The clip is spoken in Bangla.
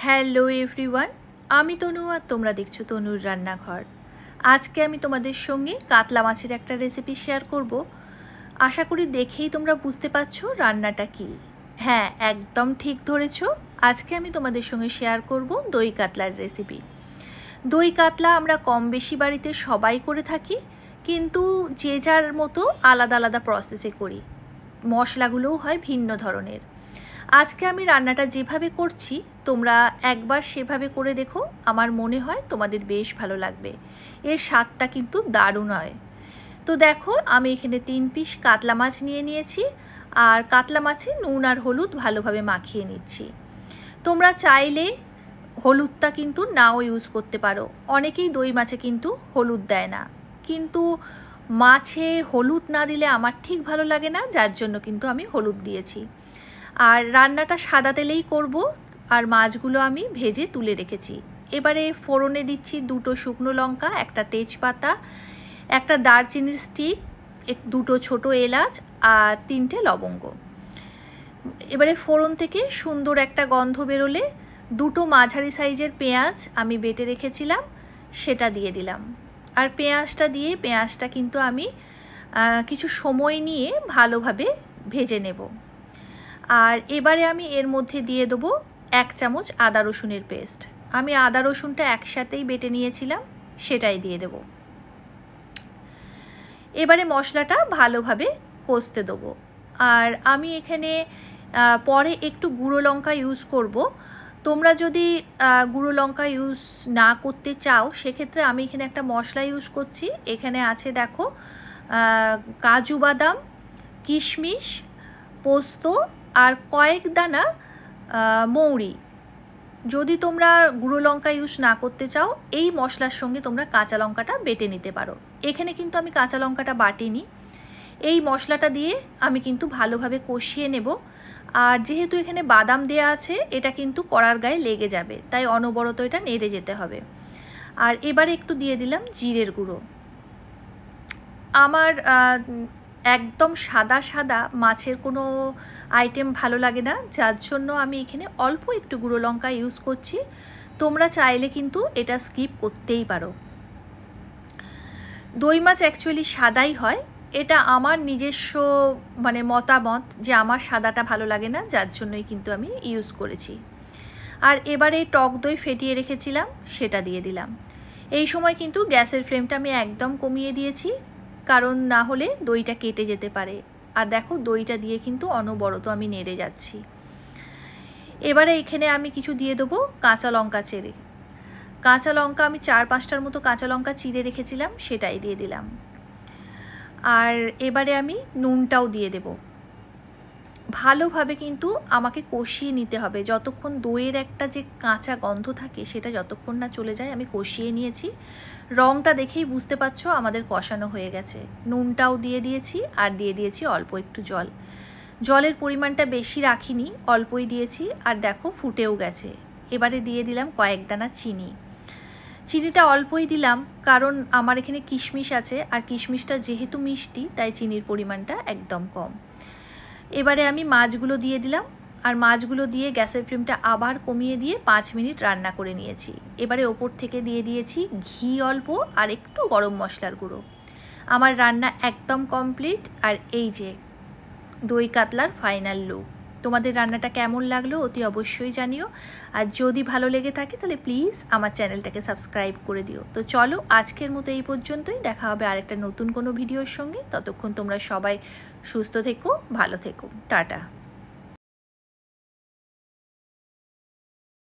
হ্যালো এভরিওয়ান, আমি তনু আর তোমরা দেখছো তনুর রান্নাঘর। আজকে আমি তোমাদের সঙ্গে কাতলা মাছের একটা রেসিপি শেয়ার করব। আশা করি দেখেই তোমরা বুঝতে পারছো রান্নাটা কি। হ্যাঁ, একদম ঠিক ধরেছো। আজকে আমি তোমাদের সঙ্গে শেয়ার করব দই কাতলার রেসিপি। দই কাতলা আমরা কম বেশি বাড়িতে সবাই করে থাকি, কিন্তু যে যার মতো আলাদা আলাদা প্রসেসে করি। মশলাগুলোও হয় ভিন্ন ধরনের। আজকে আমি রান্নাটা যেভাবে করছি তোমরা একবার সেভাবে করে দেখো, আমার মনে হয় তোমাদের বেশ ভালো লাগবে। এর স্বাদটা কিন্তু দারুণ হয়। তো দেখো, আমি এখানে 3 পিস কাতলা মাছ নিয়ে নিয়েছি, আর কাতলা মাছে নুন আর হলুদ ভালোভাবে মাখিয়ে নিচ্ছি। তোমরা চাইলে হলুদটা কিন্তু নাও ইউজ করতে পারো। অনেকেই দই মাছে কিন্তু হলুদ দেয় না, কিন্তু মাছে হলুদ না দিলে আমার ঠিক ভালো লাগে না, যার জন্য কিন্তু আমি হলুদ দিয়েছি। আর রান্নাটা সাদা তেলেই করব, আর মাছগুলো আমি ভেজে তুলে রেখেছি। এবারে ফোড়নে দিচ্ছি 2টো শুকনো লঙ্কা, একটা তেজপাতা, একটা দারচিনির স্টিক, 2টো ছোটো এলাচ আর 3টে লবঙ্গ। এবারে ফোড়ন থেকে সুন্দর একটা গন্ধ বেরোলে 2টো মাঝারি সাইজের পেঁয়াজ আমি বেটে রেখেছিলাম সেটা দিয়ে দিলাম। আর পেঁয়াজটা দিয়ে পেঁয়াজটা কিন্তু আমি কিছু সময় নিয়ে ভালোভাবে ভেজে নেব। আর এবারে আমি এর মধ্যে দিয়ে দেবো 1 চামচ আদা রসুনের পেস্ট। আমি আদা রসুনটা একসাথেই বেটে নিয়েছিলাম, সেটাই দিয়ে দেব। এবারে মশলাটা ভালোভাবে কষতে দেবো। আর আমি এখানে পরে একটু গুঁড়ো লঙ্কা ইউজ করব। তোমরা যদি গুঁড়ো লঙ্কা ইউজ না করতে চাও, সেক্ষেত্রে আমি এখানে একটা মশলা ইউজ করছি। এখানে আছে দেখো, কাজু বাদাম, কিশমিশ, পোস্ত আর কয়েক দানা মৌরি। যদি তোমরা গুঁড়ো লঙ্কা ইউজ না করতে চাও, এই মশলার সঙ্গে তোমরা কাঁচা লঙ্কাটা বেটে নিতে পারো। এখানে কিন্তু আমি কাঁচা লঙ্কাটা বাটিনি। এই মশলাটা দিয়ে আমি কিন্তু ভালোভাবে কষিয়ে নেব। আর যেহেতু এখানে বাদাম দেয়া আছে, এটা কিন্তু কড়ার গায়ে লেগে যাবে, তাই অনবরত এটা নেড়ে যেতে হবে। আর এবারে একটু দিয়ে দিলাম জিরের গুঁড়ো। আমার একদম সাদা সাদা মাছের কোনো আইটেম ভালো লাগে না, যার জন্য আমি এখানে অল্প একটু গুঁড়ো লঙ্কা ইউজ করছি। তোমরা চাইলে কিন্তু এটা স্কিপ করতেই পারো। দই মাছ অ্যাকচুয়ালি সাদাই হয়, এটা আমার নিজস্ব মতামত যে আমার সাদাটা ভালো লাগে না, যার জন্যই কিন্তু আমি ইউজ করেছি। আর এবারে টক দই ফেটিয়ে রেখেছিলাম সেটা দিয়ে দিলাম। এই সময় কিন্তু গ্যাসের ফ্লেমটা আমি একদম কমিয়ে দিয়েছি, কারণ না হলে দইটা কেটে যেতে পারে। আর দেখো, দইটা দিয়ে কিন্তু অনবরত আমি নেড়ে যাচ্ছি। এবারে এখানে আমি কিছু দিয়ে দেবো কাঁচা লঙ্কা চেড়ে। কাঁচা লঙ্কা আমি 4-5টার মতো কাঁচা লঙ্কা চিড়ে রেখেছিলাম, সেটাই দিয়ে দিলাম। আর এবারে আমি নুনটাও দিয়ে দেব। ভালোভাবে কিন্তু আমাকে কষিয়ে নিতে হবে, যতক্ষণ দইয়ের একটা যে কাঁচা গন্ধ থাকে সেটা যতক্ষণ না চলে যায়। আমি কষিয়ে নিয়েছি, রঙটা দেখেই বুঝতে পারছো আমাদের কষানো হয়ে গেছে। নুনটাও দিয়ে দিয়েছি, আর দিয়ে দিয়েছি অল্প একটু জল। জলের পরিমাণটা বেশি রাখিনি, অল্পই দিয়েছি। আর দেখো, ফুটেও গেছে। এবারে দিয়ে দিলাম কয়েক দানা চিনি। চিনিটা অল্পই দিলাম, কারণ আমার এখানে কিশমিশ আছে, আর কিশমিশটা যেহেতু মিষ্টি, তাই চিনির পরিমাণটা একদম কম। এবারে আমি মাছগুলো দিয়ে দিলাম, আর মাছগুলো দিয়ে গ্যাসের ফ্লেমটা আবার কমিয়ে দিয়ে 5 মিনিট রান্না করে নিয়েছি। এবারে ওপর থেকে দিয়ে দিয়েছি ঘি অল্প আর একটু গরম মশলার গুঁড়ো। আমার রান্না একদম কমপ্লিট। আর এই যে দই কাতলার ফাইনাল লুক। তোমাদের রান্নাটা কেমন লাগলো অতি অবশ্যই জানিও। আর যদি ভালো লেগে থাকে তাহলে প্লিজ আমার চ্যানেলটাকে সাবস্ক্রাইব করে দিও। তো চলো, আজকের মতো এই পর্যন্তই। দেখা হবে আরেকটা নতুন কোনো ভিডিওর সঙ্গে। ততক্ষণ তোমরা সবাই সুস্থ থেকো, ভালো থেকো। টাটা।